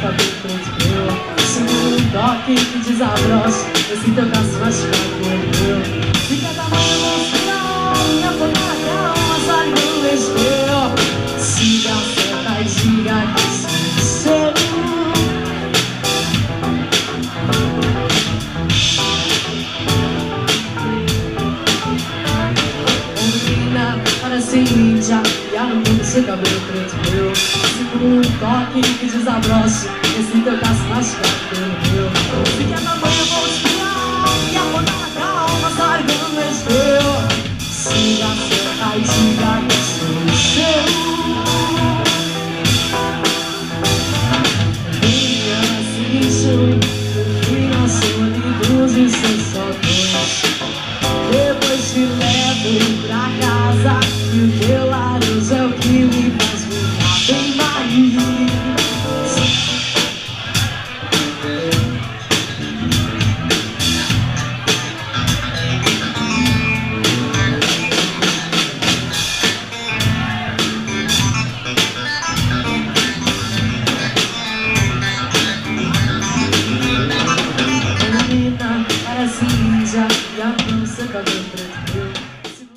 cabelo preto meu. Segura um toque que desabrocha esse teu braço machucado meu. De cada manhã emocional, minha boca na calma, só no beijo meu. Siga a seta e diga que sou seu. Parece índia, e a no seu cabelo preto meu. Segura um toque que desabrocha esse teu braço machucado pelo meu. Se quer tamanho eu vou espiar e apontar na calma, sargando no espelho. Siga a seta e diga que sou seu. Minha seguinte, eu fui na solidão e sensações. Depois te levo pra casa e o teu